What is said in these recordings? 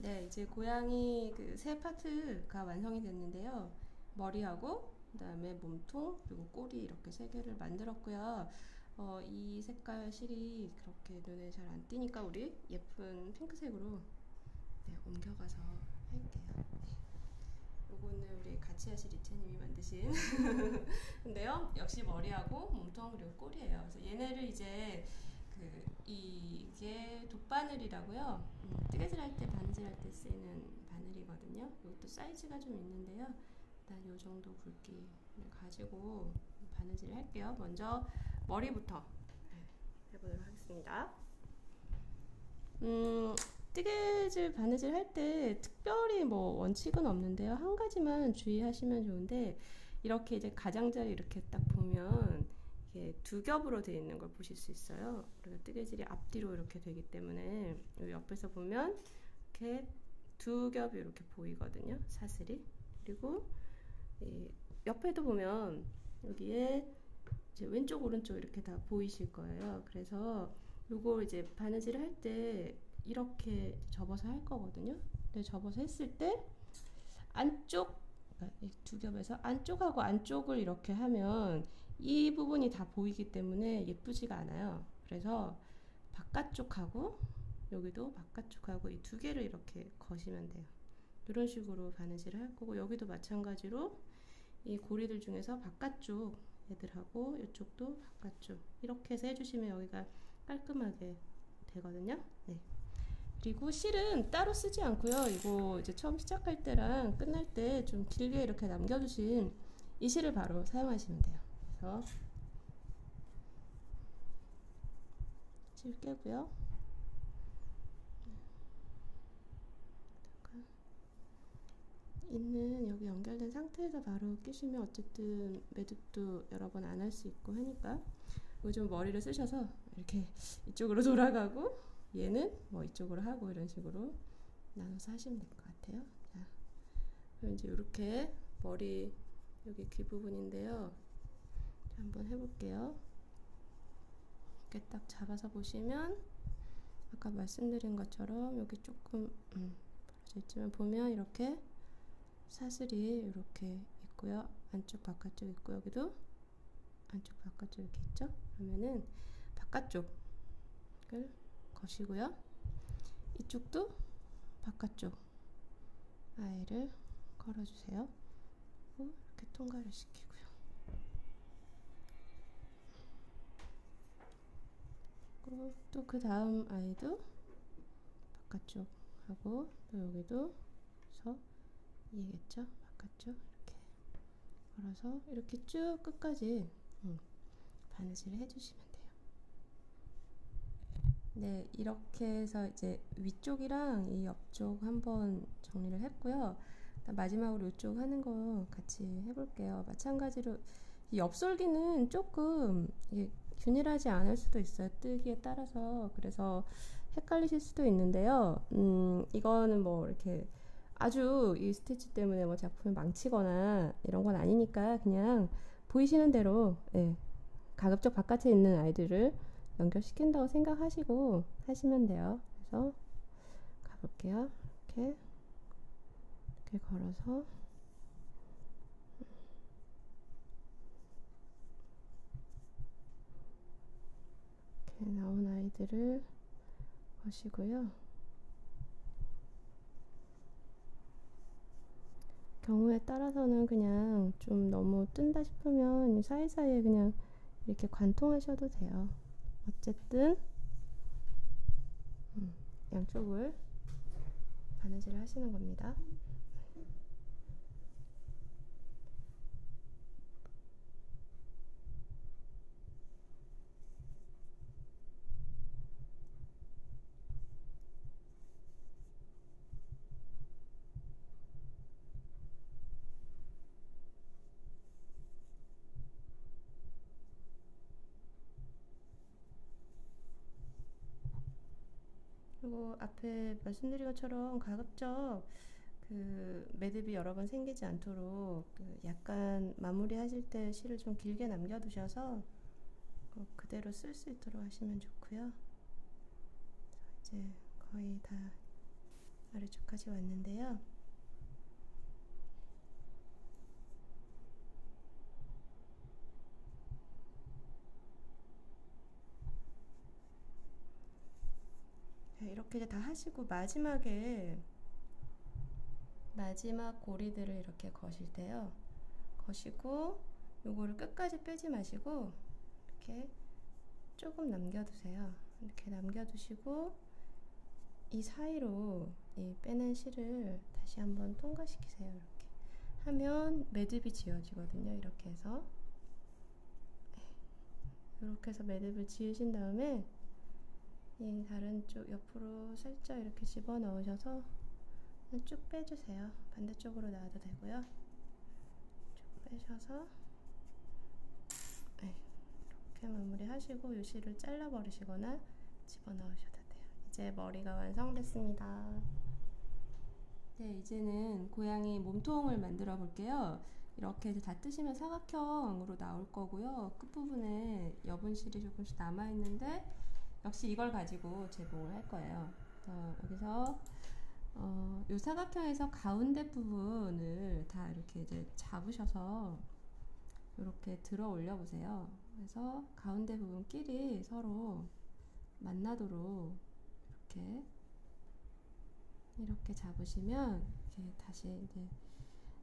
네, 이제 고양이 그 세 파트가 완성이 됐는데요. 머리하고 그다음에 몸통 그리고 꼬리 이렇게 세 개를 만들었고요. 이 색깔 실이 그렇게 눈에 잘 안 띄니까 우리 예쁜 핑크색으로 네, 옮겨가서 할게요. 요거는 우리 같이 하실 이채님이 만드신 근데요, 역시 머리하고 몸통 그리고 꼬리예요. 그래서 얘네를 이제 이게 돗바늘이라고요. 뜨개질 할 때 바느질 할 때 쓰이는 바늘이거든요. 이것도 사이즈가 좀 있는데요. 일단 요 정도 굵기를 가지고 바느질을 할게요. 먼저 머리부터 해보도록 하겠습니다. 뜨개질 바느질 할 때 특별히 뭐 원칙은 없는데요. 한 가지만 주의하시면 좋은데, 이렇게 이제 가장자리 이렇게 딱 보면 이게 두 겹으로 되어 있는 걸 보실 수 있어요. 그리고 뜨개질이 앞뒤로 이렇게 되기 때문에 여기 옆에서 보면 이렇게 두 겹이 이렇게 보이거든요. 사슬이. 그리고 이 옆에도 보면 여기에 이제 왼쪽 오른쪽 이렇게 다 보이실 거예요. 그래서 요거 이제 바느질을 할 때 이렇게 접어서 할 거거든요. 근데 접어서 했을 때 안쪽, 그러니까 두 겹에서 안쪽하고 안쪽을 이렇게 하면 이 부분이 다 보이기 때문에 예쁘지가 않아요. 그래서 바깥쪽하고 여기도 바깥쪽하고 이 두 개를 이렇게 거시면 돼요. 이런 식으로 바느질을 할 거고, 여기도 마찬가지로 이 고리들 중에서 바깥쪽 애들하고 이쪽도 바깥쪽 이렇게 해서 해주시면 여기가 깔끔하게 되거든요. 네. 그리고 실은 따로 쓰지 않고요. 이거 이제 처음 시작할 때랑 끝날 때 좀 길게 이렇게 남겨두신 이 실을 바로 사용하시면 돼요. 그래서 실 깨고요. 있는 여기 연결된 상태에서 바로 끼시면 어쨌든 매듭도 여러 번 안 할 수 있고 하니까, 요즘 머리를 쓰셔서 이렇게 이쪽으로 돌아가고 얘는 뭐 이쪽으로 하고 이런 식으로 나눠서 하시면 될 것 같아요. 자, 그럼 이제 이렇게 머리 여기 귀 부분인데요. 자, 한번 해볼게요. 이렇게 딱 잡아서 보시면 아까 말씀드린 것처럼 여기 조금 벌어져 있지만 보면 이렇게 사슬이 이렇게 있고요. 안쪽 바깥쪽 있고 여기도 안쪽 바깥쪽 이렇게 있죠. 그러면은 바깥쪽을 거시고요. 이쪽도 바깥쪽 아이를 걸어주세요. 이렇게 통과를 시키고요. 또 그 다음 아이도 바깥쪽 하고 또 여기도 그래서 이해겠죠? 바깥쪽 이렇게 걸어서 이렇게 쭉 끝까지 바느질을 해주시면 돼요. 네, 이렇게 해서 이제 위쪽이랑 이 옆쪽 한번 정리를 했고요. 마지막으로 이쪽 하는 거 같이 해볼게요. 마찬가지로 이 옆솔기는 조금 이게 균일하지 않을 수도 있어요. 뜨기에 따라서. 그래서 헷갈리실 수도 있는데요. 이거는 뭐 이렇게 아주 이 스티치 때문에 뭐 작품을 망치거나 이런 건 아니니까 그냥 보이시는 대로 가급적 바깥에 있는 아이들을 연결시킨다고 생각하시고 하시면 돼요. 그래서 가볼게요. 이렇게 걸어서 이렇게 나온 아이들을 거시고요. 경우에 따라서는 그냥 좀 너무 뜬다 싶으면 사이사이에 그냥 이렇게 관통하셔도 돼요. 어쨌든 양쪽을 바느질을 하시는 겁니다. 그리고 앞에 말씀드린 것처럼 가급적 그 매듭이 여러 번 생기지 않도록 약간 마무리 하실 때 실을 좀 길게 남겨두셔서 그대로 쓸 수 있도록 하시면 좋고요. 이제 거의 다 아래쪽까지 왔는데요. 이렇게 이제 다 하시고 마지막 고리들을 이렇게 거실 때요. 거시고 요거를 끝까지 빼지 마시고 이렇게 조금 남겨두세요. 이렇게 남겨두시고 이 사이로 이 빼낸 실을 다시 한번 통과시키세요. 이렇게 하면 매듭이 지어지거든요. 이렇게 해서 매듭을 지으신 다음에 이 다른 쪽 옆으로 살짝 이렇게 집어 넣으셔서 쭉 빼주세요. 반대쪽으로 놔도 되고요. 쭉 빼셔서 이렇게 마무리 하시고 이 실을 잘라 버리시거나 집어 넣으셔도 돼요. 이제 머리가 완성됐습니다. 네, 이제는 고양이 몸통을 만들어 볼게요. 이렇게 다 뜨시면 사각형으로 나올 거고요. 끝부분에 여분 실이 조금씩 남아 있는데 역시 이걸 가지고 재봉을 할 거예요. 여기서 이 사각형에서 가운데 부분을 다 이렇게 이제 잡으셔서 이렇게 들어 올려 보세요. 그래서 가운데 부분끼리 서로 만나도록 이렇게 잡으시면 이렇게 다시 이제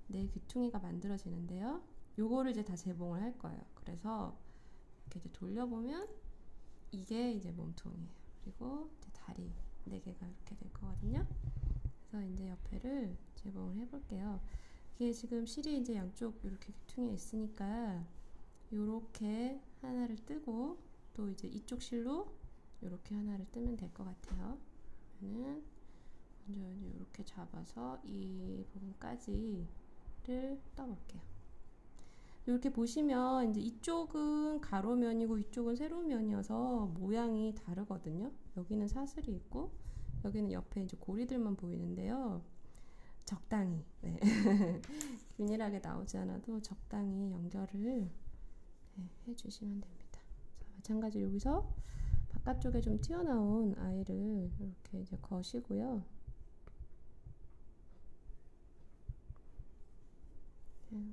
네 귀퉁이가 만들어지는데요. 요거를 이제 다 재봉을 할 거예요. 그래서 이렇게 이제 돌려보면 이게 이제 몸통이에요. 그리고 이제 다리 4개가 이렇게 될 거거든요. 그래서 이제 옆에를 재봉을 해볼게요. 이게 지금 실이 이제 양쪽 이렇게 귀퉁이에 있으니까 요렇게 하나를 뜨고 또 이제 이쪽 실로 요렇게 하나를 뜨면 될 것 같아요. 그러면은 먼저 이제 이렇게 잡아서 이 부분까지를 떠볼게요. 이렇게 보시면 이제 이쪽은 가로면이고 이쪽은 세로면이어서 모양이 다르거든요. 여기는 사슬이 있고 여기는 옆에 이제 고리들만 보이는데요. 적당히 균일하게 나오지 않아도 적당히 연결을 해주시면 됩니다. 자, 마찬가지로 여기서 바깥쪽에 좀 튀어나온 아이를 이렇게 이제 거시고요.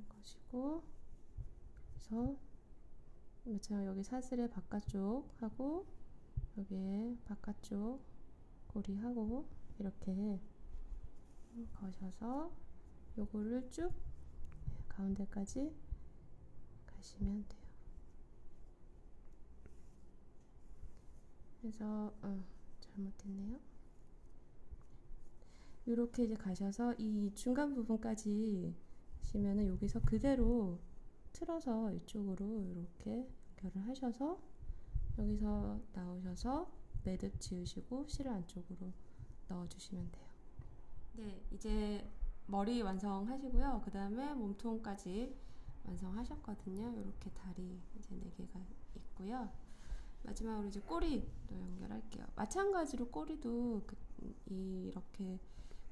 거시고 그래서 마찬가지로 여기 사슬의 바깥쪽 하고 여기에 바깥쪽 고리하고 이렇게 거셔서 요거를 쭉 가운데까지 가시면 돼요. 그래서 잘못했네요. 이렇게 이제 가셔서 이 중간 부분까지 하시면은 여기서 그대로 틀어서 이쪽으로 이렇게 연결을 하셔서 여기서 나오셔서 매듭 지으시고 실을 안쪽으로 넣어주시면 돼요. 네, 이제 머리 완성하시고요. 그 다음에 몸통까지 완성하셨거든요. 이렇게 다리 이제 4개가 있고요. 마지막으로 이제 꼬리도 연결할게요. 마찬가지로 꼬리도 이렇게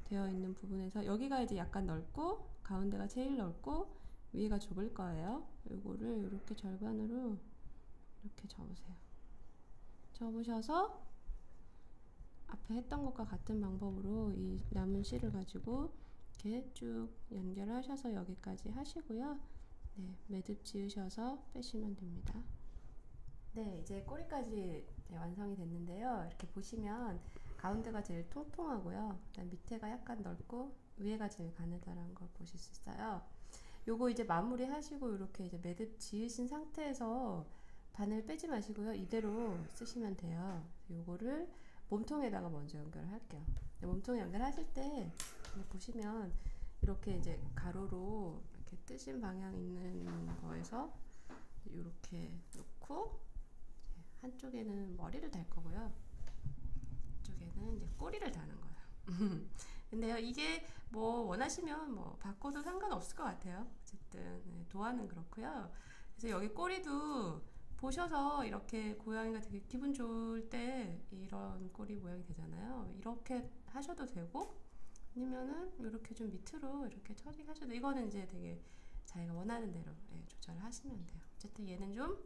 되어 있는 부분에서 여기가 이제 약간 넓고 가운데가 제일 넓고 위에가 좁을 거예요. 이거를 이렇게 절반으로 이렇게 접으세요. 접으셔서 앞에 했던 것과 같은 방법으로 이 남은 실을 가지고 이렇게 쭉 연결하셔서 여기까지 하시고요. 네, 매듭 지으셔서 빼시면 됩니다. 네, 이제 꼬리까지 완성이 됐는데요. 이렇게 보시면 가운데가 제일 통통하고요. 그다음 밑에가 약간 넓고 위에가 제일 가느다란 걸 보실 수 있어요. 요거 이제 마무리 하시고 이렇게 이제 매듭 지으신 상태에서 바늘 빼지 마시고요. 이대로 쓰시면 돼요. 요거를 몸통에다가 먼저 연결할게요. 몸통에 연결하실 때 보시면 이렇게 이제 가로로 이렇게 뜨신 방향 있는 거에서 이렇게 놓고 한쪽에는 머리를 달 거고요. 한쪽에는 이제 꼬리를 다는 거예요. 근데요, 이게 뭐 원하시면 뭐 바꿔도 상관없을 것 같아요. 어쨌든 도안은 그렇고요. 그래서 여기 꼬리도 보셔서 이렇게 고양이가 되게 기분 좋을 때 이런 꼬리 모양이 되잖아요. 이렇게 하셔도 되고 아니면은 이렇게 좀 밑으로 이렇게 처리하셔도, 이거는 이제 되게 자기가 원하는 대로 조절을 하시면 돼요. 어쨌든 얘는 좀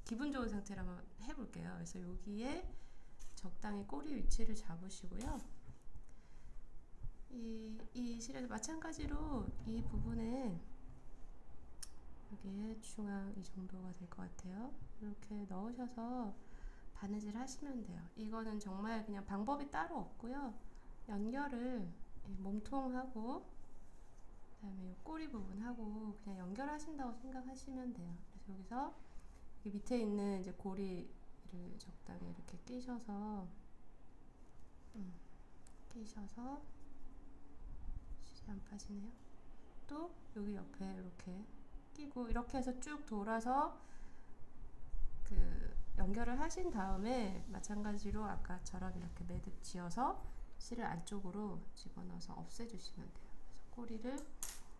기분 좋은 상태로 한번 해볼게요. 그래서 여기에 적당히 꼬리 위치를 잡으시고요. 이 실에도 마찬가지로 이 부분에 여기에 중앙 이 정도가 될 것 같아요. 이렇게 넣으셔서 바느질 하시면 돼요. 이거는 정말 그냥 방법이 따로 없고요. 연결을 몸통하고 그다음에 이 꼬리 부분하고 그냥 연결하신다고 생각하시면 돼요. 그래서 여기서 여기 밑에 있는 이제 고리를 적당히 이렇게 끼셔서 실이 안 빠지네요. 또 여기 옆에 이렇게 끼고 이렇게 해서 쭉 돌아서 그 연결을 하신 다음에 마찬가지로 아까처럼 이렇게 매듭 지어서 실을 안쪽으로 집어넣어서 없애주시면 돼요. 그래서 꼬리를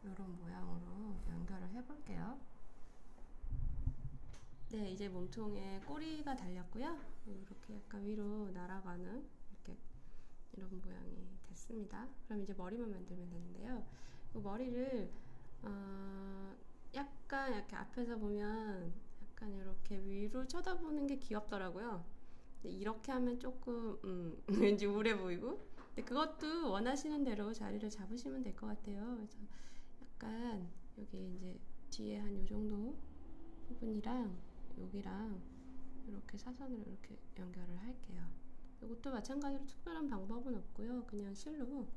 이런 모양으로 연결을 해볼게요. 네, 이제 몸통에 꼬리가 달렸고요. 이렇게 약간 위로 날아가는 이렇게 이런 모양이 됐습니다. 그럼 이제 머리만 만들면 되는데요. 이 머리를 약간 이렇게 앞에서 보면 약간 이렇게 위로 쳐다보는 게 귀엽더라고요. 근데 이렇게 하면 조금 왠지 우울해 보이고, 근데 그것도 원하시는 대로 자리를 잡으시면 될 것 같아요. 그래서 약간 여기 이제 뒤에 한 요 정도 부분이랑 여기랑 이렇게 사선으로 이렇게 연결을 할게요. 이것도 마찬가지로 특별한 방법은 없고요. 그냥 실로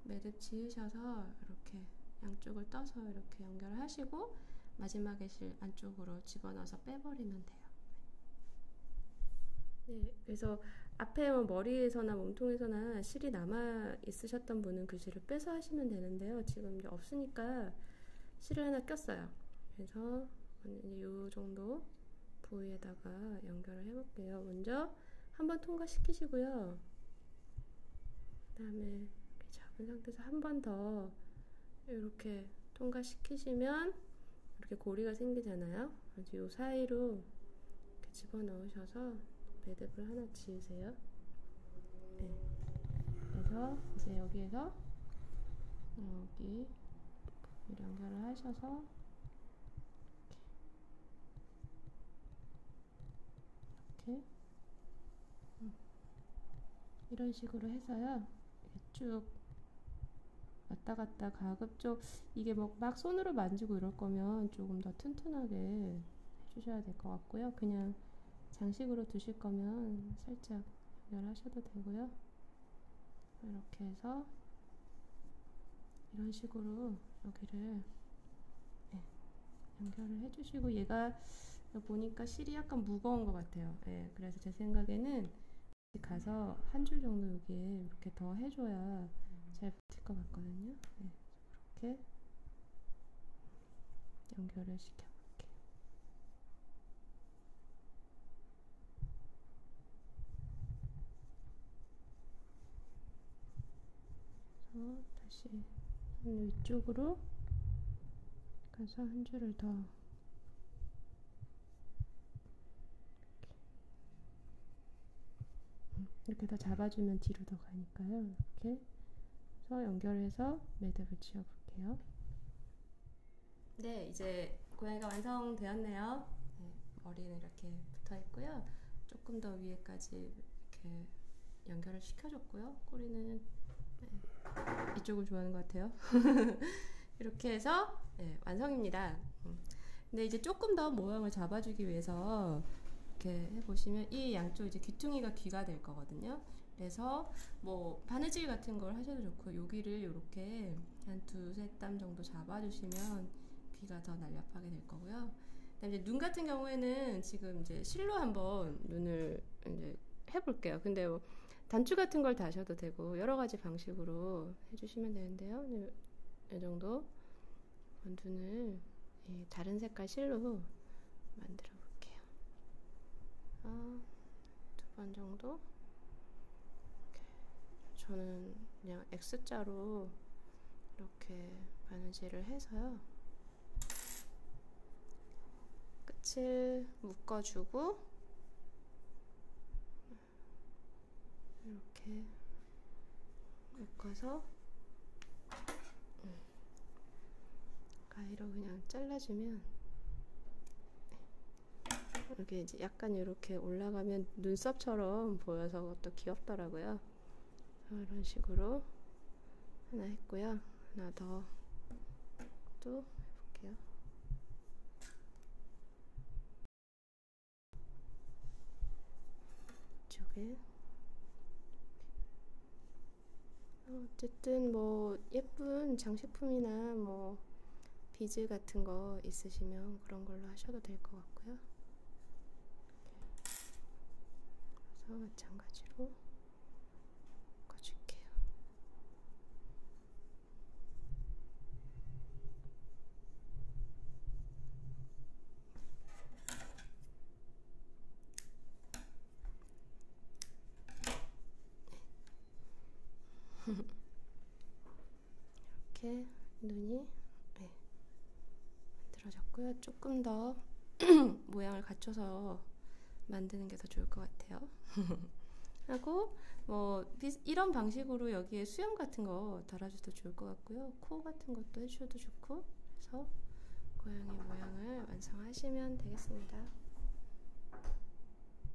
매듭 지으셔서 이렇게 양쪽을 떠서 이렇게 연결을 하시고 마지막에 실 안쪽으로 집어넣어서 빼버리면 돼요. 네, 그래서 앞에 머리에서나 몸통에서나 실이 남아 있으셨던 분은 그 실을 빼서 하시면 되는데요. 지금 이제 없으니까 실을 하나 꼈어요. 그래서 이제 요 정도 부위에다가 연결을 해볼게요. 먼저 한번 통과시키시고요. 그 다음에 이렇게 잡은 상태에서 한 번 더 이렇게 통과시키시면 이렇게 고리가 생기잖아요. 그래서 요 사이로 이렇게 집어넣으셔서 매듭을 하나 지으세요. 네. 그래서 이제 여기에서 여기 연결을 하셔서 이렇게 이런 식으로 해서요. 쭉 왔다 갔다 가급적 이게 막 손으로 만지고 이럴 거면 조금 더 튼튼하게 해주셔야 될 것 같고요. 그냥 장식으로 두실 거면 살짝 연결하셔도 되고요. 이렇게 해서 이런 식으로 여기를 연결을 해주시고, 얘가 보니까 실이 약간 무거운 것 같아요. 그래서 제 생각에는 가서 한 줄 정도 여기에 이렇게 더 해줘야 잘 붙을 것 같거든요. 이렇게 연결을 시켜볼게요. 그래서 다시 위쪽으로 가서 한 줄을 더 이렇게 더 잡아주면 뒤로 더 가니까요. 이렇게 해서 연결해서 매듭을 지어볼게요. 네, 이제 고양이가 완성되었네요. 머리는 이렇게 붙어있고요. 조금 더 위에까지 이렇게 연결을 시켜줬고요. 꼬리는 이쪽을 좋아하는 것 같아요. 이렇게 해서 완성입니다. 근데 이제 조금 더 모양을 잡아주기 위해서 이렇게 해보시면 이 양쪽 이제 귀퉁이가 귀가 될 거거든요. 그래서 뭐 바느질 같은 걸 하셔도 좋고 여기를 이렇게 한 두세 땀 정도 잡아주시면 귀가 더 날렵하게 될 거고요. 그다음에 눈 같은 경우에는 지금 이제 실로 한번 눈을 이제 해볼게요. 근데 뭐 단추 같은 걸 다셔도 되고 여러 가지 방식으로 해주시면 되는데요. 이 정도 눈을 다른 색깔 실로 만들어 볼게요. 두 번 정도. 저는 그냥 X자로 이렇게 바느질을 해서요. 끝을 묶어주고 이렇게 묶어서 가위로 그냥 잘라주면 이렇게 이제 약간 이렇게 올라가면 눈썹처럼 보여서 그것도 귀엽더라고요. 이런 식으로 하나 했고요. 하나 더 또 해볼게요. 이쪽에 어쨌든 뭐 예쁜 장식품이나 뭐 비즈 같은 거 있으시면 그런 걸로 하셔도 될 것 같고요. 그래서 마찬가지로 묶어줄게요. 이렇게 눈이 만들어졌고요. 조금 더 모양을 갖춰서 만드는 게 더 좋을 것 같아요. 하고 뭐 이런 방식으로 여기에 수염 같은 거 달아줘도 좋을 것 같고요. 코 같은 것도 해주셔도 좋고, 그래서 고양이 모양을 완성하시면 되겠습니다.